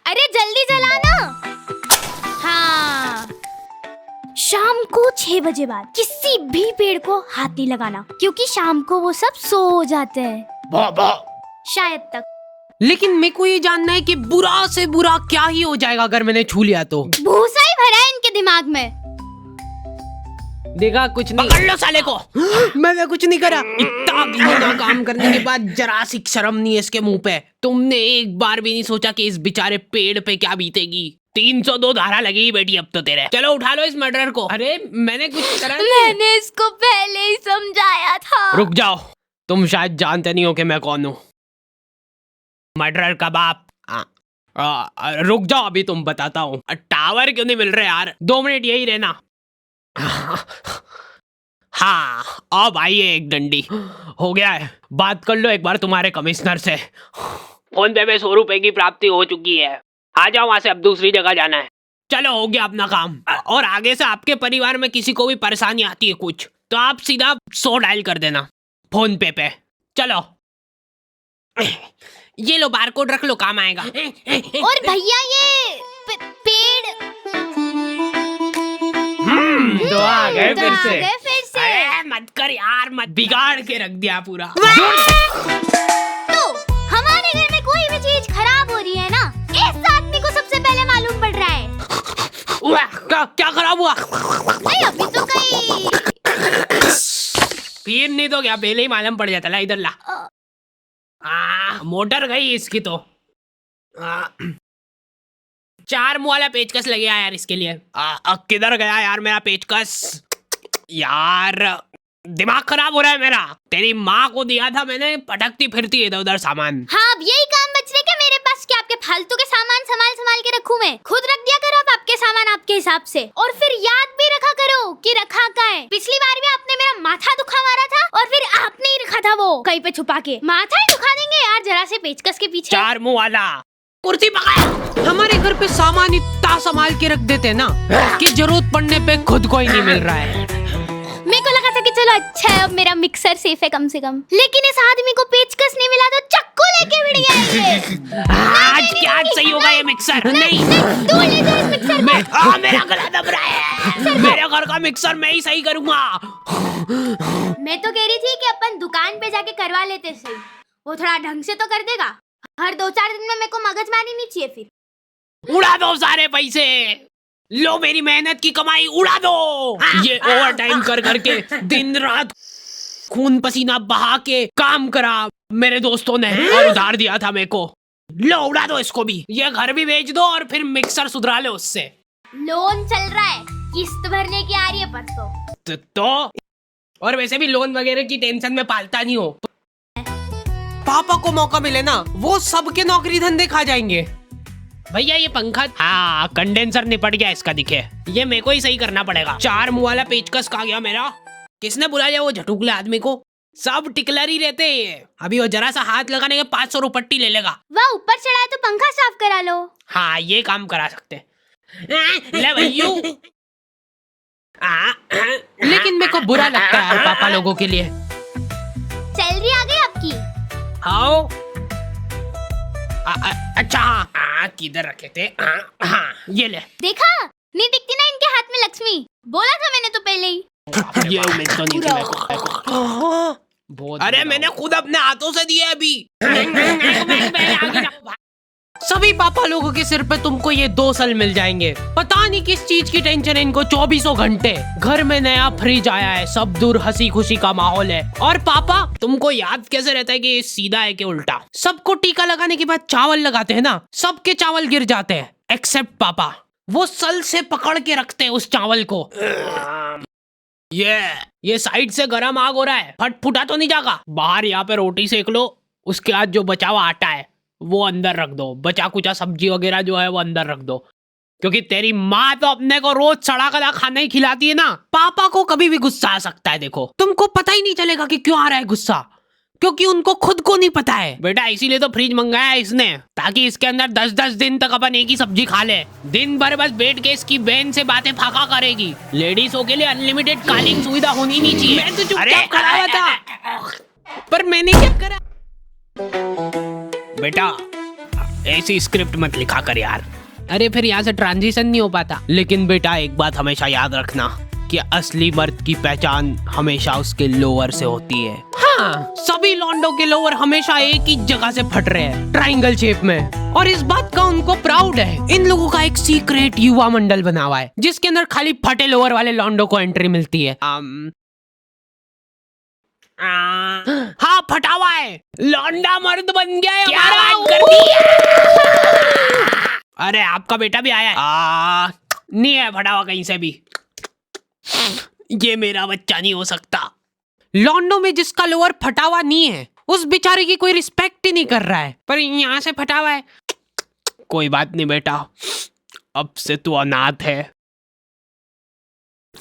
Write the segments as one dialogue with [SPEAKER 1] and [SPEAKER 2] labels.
[SPEAKER 1] अरे जल्दी जला ना। हाँ, शाम को 6 बजे बाद किसी भी पेड़ को हाथ नहीं लगाना, क्योंकि शाम को वो सब सो जाते हैं। शायद तक।
[SPEAKER 2] लेकिन मेरे को ये जानना है कि बुरा से बुरा क्या ही हो जाएगा अगर मैंने छू लिया तो।
[SPEAKER 1] भूसा ही भरा है इनके दिमाग में।
[SPEAKER 2] देखा, कुछ नहीं। पकड़ लो साले को। मैंने कुछ नहीं करा। इतना घिनौना काम करने के बाद जरा सी शर्म नहीं है इसके मुंह पे। तुमने एक बार भी नहीं सोचा कि इस बेचारे पेड़ पे क्या बीतेगी। 302 धारा लगेगी बेटी अब तो तेरे। चलो उठा लो इस मर्डर को। अरे मैंने कुछ करा नहीं।
[SPEAKER 1] मैंने इसको पहले ही समझाया था।
[SPEAKER 2] रुक जाओ, तुम शायद जानते नहीं हो कि मैं कौन हूँ। मर्डरर का बाप। रुक जाओ, अभी तुम बताता हूँ। टावर क्यों नहीं मिल रहे यार? 2 मिनट यही रहना। हाँ, अब आइए एक डंडी। हो गया है, बात कर लो एक बार तुम्हारे कमिश्नर से। फोन पे में 100 रुपए की प्राप्ति हो चुकी है। आ जाओ वहां से, अब दूसरी जगह जाना है। चलो हो गया अपना काम। और आगे से आपके परिवार में किसी को भी परेशानी आती है कुछ, तो आप सीधा 100 डायल कर देना फोन पे। चलो ये लो बारकोड रख लो, काम आएगा।
[SPEAKER 1] और भैया ये पेड़
[SPEAKER 2] तो आ गए फिर से।
[SPEAKER 1] अरे
[SPEAKER 2] मत कर यार, मत बिगाड़ के रख दिया पूरा।
[SPEAKER 1] तो हमारे घर में कोई भी चीज खराब हो रही है ना, इस आदमी को सबसे पहले मालूम पड़ रहा है।
[SPEAKER 2] क्या खराब हुआ?
[SPEAKER 1] नहीं अभी तो कहीं
[SPEAKER 2] फिर नहीं तो क्या पहले ही मालूम पड़ जाता। ला इधर ला। मोटर गई इसकी तो। 4 मुँह वाला पेचकस लग गया यार इसके लिए। किधर गया यार मेरा पेचकस? यार दिमाग खराब हो रहा है मेरा। तेरी माँ को दिया था मैंने, पटकती फिरती इधर उधर सामान।
[SPEAKER 1] हाँ, अब यही काम बचने के मेरे पास क्या आपके फालतू के सामान संभाल के रखूं मैं? खुद रख दिया करो आप आपके सामान आपके हिसाब से, और फिर याद भी रखा करो कि रखा कहाँ है। पिछली बार भी आपने मेरा माथा दुखा मारा था, और फिर आपने ही रखा था वो कहीं पे छुपा के। माथा ही दुखा देंगे यार जरा से पेचकस के पीछे।
[SPEAKER 2] 4 मुँह वाला कुर्सी पकड़। हमारे घर पे सामान इतना संभाल के रख देते हैं ना कि जरूरत पड़ने पे खुद को ही नहीं मिल रहा है।
[SPEAKER 1] मेरे को लगा था कि चलो अच्छा है, अब मेरा मिक्सर सेफ है कम से कम। लेकिन इस आदमी को पेचकस नहीं मिला तो चाकू लेके भिड़ गया ये।
[SPEAKER 2] आज क्या सही होगा ये मिक्सर? नहीं
[SPEAKER 1] तू ले जा इस मिक्सर को।
[SPEAKER 2] मेरा गला दब रहा है। मेरे घर का मिक्सर मैं ही सही करूंगा।
[SPEAKER 1] मैं तो कह रही थी कि अपन दुकान पे जाके करवा लेते सही, वो थोड़ा ढंग से तो कर देगा। हर 2-4 दिन में मेरे को मगजमारी नहीं चाहिए फिर।
[SPEAKER 2] उड़ा दो सारे पैसे, लो मेरी मेहनत की कमाई उड़ा दो। ये ओवर टाइम कर करके दिन रात खून पसीना बहा के काम करा मेरे दोस्तों ने, और उधार दिया था मेरे को। लो उड़ा दो इसको भी, ये घर भी बेच दो और फिर मिक्सर सुधरा लो उससे।
[SPEAKER 1] लोन चल रहा है, किस्त भरने की आ रही है परसों।
[SPEAKER 2] तो और वैसे भी लोन वगैरह की टेंशन में पालता नहीं हो। पापा को मौका मिले ना, वो सबके नौकरी धंधे खा जाएंगे। भैया ये पंखा, हाँ कंडेंसर निपट गया इसका, दिखे। ये मेरे को ही सही करना पड़ेगा। 4 मुँह वाला पेचकस कहाँ गया मेरा? किसने बुला लिया वो झटुकले आदमी को? सब टिकलर ही रहते हैं। अभी वो जरा सा हाथ लगाने के 500 रुपट्टी ले लेगा।
[SPEAKER 1] वाह, ऊपर चढ़ा है तो पंखा साफ करा लो।
[SPEAKER 2] हाँ ये काम करा सकते। ले भैयू। लेकिन मेरे को बुरा लगता है पापा लोगों के लिए।
[SPEAKER 1] सैलरी आ गई आपकी?
[SPEAKER 2] आओ। अच्छा हाँ, किधर रखे थे? हाँ ये ले।
[SPEAKER 1] देखा, नहीं दिखती ना इनके हाथ में लक्ष्मी। बोला था मैंने तो पहले ही।
[SPEAKER 2] ये उम्मीद तो नहीं थी। अरे मैंने खुद अपने हाथों से दिए अभी। सभी पापा लोगों के सिर पे तुमको ये 2 साल मिल जाएंगे। पता नहीं किस चीज की टेंशन है इनको 24 घंटे। घर में नया फ्रिज आया है, सब दूर हंसी खुशी का माहौल है। और पापा तुमको याद कैसे रहता है कि सीधा है कि उल्टा? सबको टीका लगाने के बाद चावल लगाते हैं ना, सबके चावल गिर जाते हैं एक्सेप्ट पापा। वो सल से पकड़ के रखते हैं उस चावल को। ये साइड से गरम आग हो रहा है, फट फुटा तो नहीं जाएगा? बाहर यहाँ पे रोटी सेक लो, उसके बाद जो बचा हुआ आटा है वो अंदर रख दो, बचा कुचा सब्जी वगैरह जो है वो अंदर रख दो, क्योंकि तेरी माँ तो अपने को रोज सड़ा गला खाना ही खिलाती है ना। पापा को कभी भी गुस्सा आ सकता है, देखो तुमको पता ही नहीं चलेगा कि क्यों आ रहा है गुस्सा, क्योंकि उनको खुद को नहीं पता है बेटा। इसीलिए तो फ्रिज मंगाया है इसने, ताकि इसके अंदर 10-10 दिन तक अपन एक ही सब्जी खा ले। दिन भर बस बैठ के इसकी बहन से बातें फाका करेगी। लेडीजों के लिए अनलिमिटेड कॉलिंग सुविधा होनी नहीं चाहिए। मैं तो चुपचाप खड़ा हुआ था, पर मैंने क्या करा? बेटा ऐसी स्क्रिप्ट मत लिखा कर यार। अरे फिर यहाँ से ट्रांजिशन नहीं हो पाता। लेकिन बेटा एक बात हमेशा याद रखना कि असली मर्द की पहचान हमेशा उसके लोअर से होती है। हाँ, सभी लॉन्डो के लोअर हमेशा एक ही जगह से फट रहे हैं, ट्रायंगल शेप में, और इस बात का उनको प्राउड है। इन लोगों का एक सीक्रेट युवा मंडल बना हुआ है जिसके अंदर खाली फटे लोअर वाले लॉन्डो को एंट्री मिलती है। हाँ, फटा हुआ है, लौंडा मर्द बन गया है। क्या बात कर दी? अरे आपका बेटा भी आया है। नहीं है फटा हुआ कहीं से भी। ये मेरा बच्चा नहीं हो सकता। लॉन्डो में जिसका लोअर फटा हुआ नहीं है उस बेचारे की कोई रिस्पेक्ट ही नहीं कर रहा है, पर यहाँ से फटा हुआ है। कोई बात नहीं बेटा, अब से तू अनाथ है।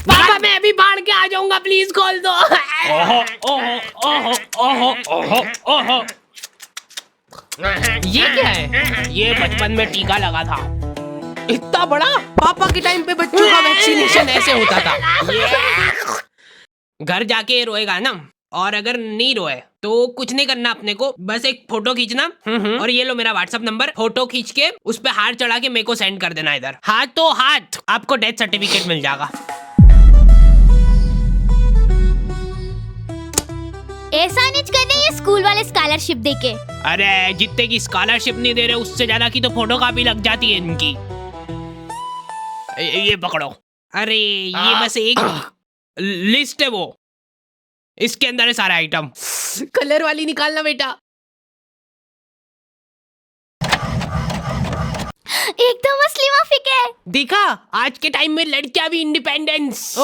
[SPEAKER 2] पापा मैं अभी बाढ़ के आ जाऊंगा, प्लीज खोल दो। ओहो ओहो ओहो ओहो ओहो ओहो। ये क्या है? ये बचपन में टीका लगा था। इतना बड़ा? पापा के टाइम पे बच्चों का वैक्सीनेशन ऐसे होता था। घर जाके रोएगा ना, और अगर नहीं रोए तो कुछ नहीं करना अपने को, बस एक फोटो खींचना और ये लो मेरा व्हाट्सएप नंबर, फोटो खींच के उस पे हाथ चढ़ा के मेरे को सेंड कर देना इधर। हाथों हाथ आपको डेथ सर्टिफिकेट मिल जाएगा।
[SPEAKER 1] ऐसा नहीं करने ये स्कूल वाले स्कॉलरशिप देके।
[SPEAKER 2] अरे जितने की स्कॉलरशिप नहीं दे रहे उससे ज्यादा की तो फोटो कॉपी लग जाती है इनकी। ये पकड़ो। अरे ये बस एक लिस्ट है, वो इसके अंदर है सारा आइटम। कलर वाली निकालना बेटा।
[SPEAKER 1] एकदम असली माफिक है।
[SPEAKER 2] देखा, आज के टाइम में लड़कियां भी इंडिपेंडेंस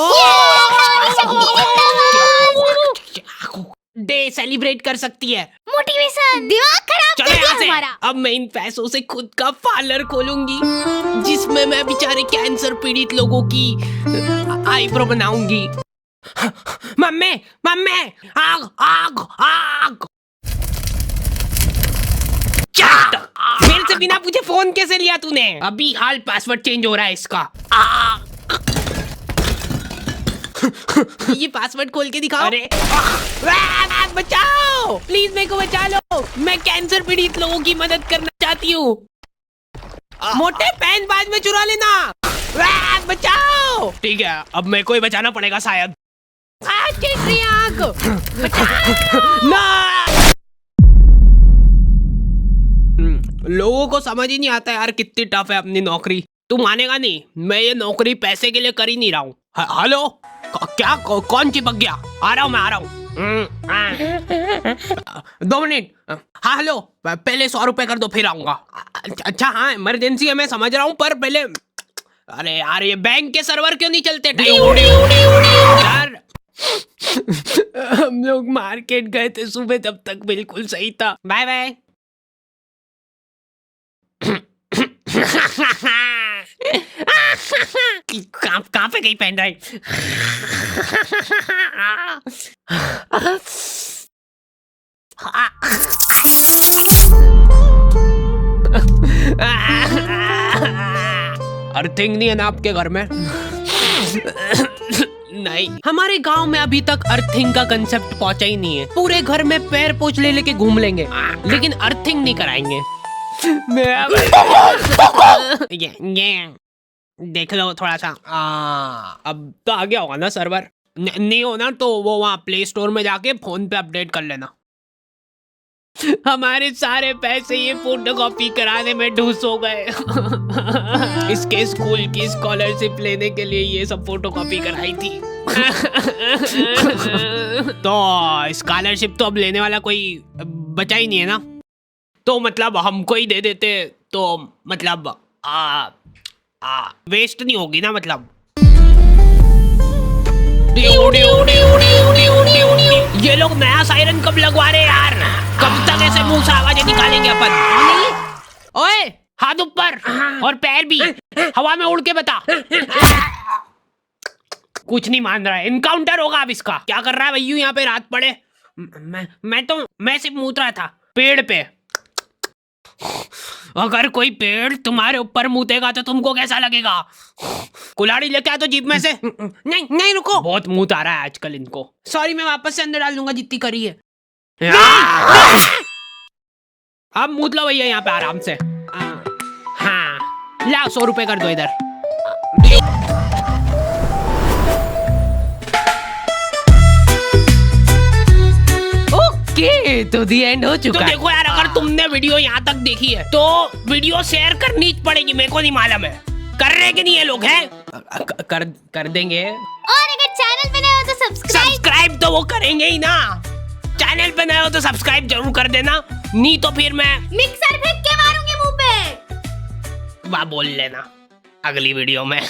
[SPEAKER 2] डे सेलिब्रेट कर सकती है।
[SPEAKER 1] मोटिवेशन दिमाग खराब कर दिया हमारा।
[SPEAKER 2] अब मैं इन पैसों से खुद का पार्लर खोलूंगी जिसमें मैं बेचारे कैंसर पीड़ित लोगों की आईब्रो बनाऊंगी। मम्मी मम्मी आग आग आग। मेरे से बिना पूछे फोन कैसे लिया तूने? अभी हाल पासवर्ड चेंज हो रहा है इसका। ये पासवर्ड खोल के दिखाओ। अरे बचाओ, प्लीज मेरे को बचा लो, मैं कैंसर पीड़ित लोगों की मदद करना चाहती हूँ। मोटे पेन बाद में चुरा लेना। बचाओ। ठीक है, अब मेरे को ही बचाना पड़ेगा शायद। लोगों को समझ ही नहीं आता यार कितनी टफ है अपनी नौकरी। तू मानेगा नहीं, मैं ये नौकरी पैसे के लिए कर ही नहीं रहा हूँ। हेलो, क्या कौन चिपक गया? आ रहा हूँ, मैं आ रहा हूँ। 2 मिनट। हाँ हेलो, पहले 100 रुपए कर दो फिर आऊंगा। अच्छा हाँ, इमरजेंसी है मैं समझ रहा हूँ, पर पहले। अरे यार ये बैंक के सर्वर क्यों नहीं चलते? यार हम लोग मार्केट गए थे सुबह, तब तक बिल्कुल सही था। Bye bye. कहाँ पे गई पेन ड्राइव? अर्थिंग नहीं है ना आपके घर में? नहीं, हमारे गांव में अभी तक अर्थिंग का कंसेप्ट पहुंचा ही नहीं है। पूरे घर में पैर पोंछ ले लेके घूम लेंगे, लेकिन अर्थिंग नहीं कराएंगे। ये देख लो थोड़ा सा। अब तो आ गया होगा ना सर्वर? नहीं होना तो वो वहाँ प्ले स्टोर में जाके फोन पे अपडेट कर लेना। हमारे सारे पैसे ये फोटोकॉपी कराने में ढूस हो गए। इसके स्कूल की स्कॉलरशिप लेने के लिए ये सब फोटोकॉपी कराई थी। तो स्कॉलरशिप तो अब लेने वाला कोई बचा ही नहीं है ना, तो मतलब हमको ही दे देते तो मतलब वेस्ट नहीं होगी ना मतलब। ये लोग नया सायरन कब लगवा रहे यार? कब तक ऐसे मुंह से आवाजें निकालेंगे अपन? ओए हाथ ऊपर और पैर भी हवा में उड़ के बता। कुछ नहीं मान रहा है, इनकाउंटर होगा अब इसका। क्या कर रहा है भैया यहाँ पे रात पड़े? मैं सिर्फ मूत रहा था पेड़ पे। अगर कोई पेड़ तुम्हारे ऊपर मूतेगा तो तुमको कैसा लगेगा? कुल्हाड़ी लेके आ तो जीप में से। नहीं नहीं रुको, बहुत मूत आ रहा है आजकल इनको। सॉरी, मैं वापस से अंदर डाल दूंगा जितनी करी है। अब मूत लो भैया यहाँ पे आराम से। लाओ 100 रुपए कर दो इधर। ओके तो दी एंड हो चुका। तो देखो यार, अगर तुमने वीडियो यहाँ तक देखी है तो वीडियो शेयर करनी पड़ेगी, मेरे को नहीं मालूम है कर रहे कि नहीं ये लोग हैं। कर देंगे।
[SPEAKER 1] और अगर चैनल पे नए हो तो
[SPEAKER 2] सब्सक्राइब तो वो करेंगे ही ना। चैनल पे नए हो तो सब्सक्राइब जरूर कर देना, नहीं तो फिर मैं
[SPEAKER 1] मिक्सर फेंक के मारूंगी मुंह पे।
[SPEAKER 2] वाह बोल लेना अगली वीडियो में।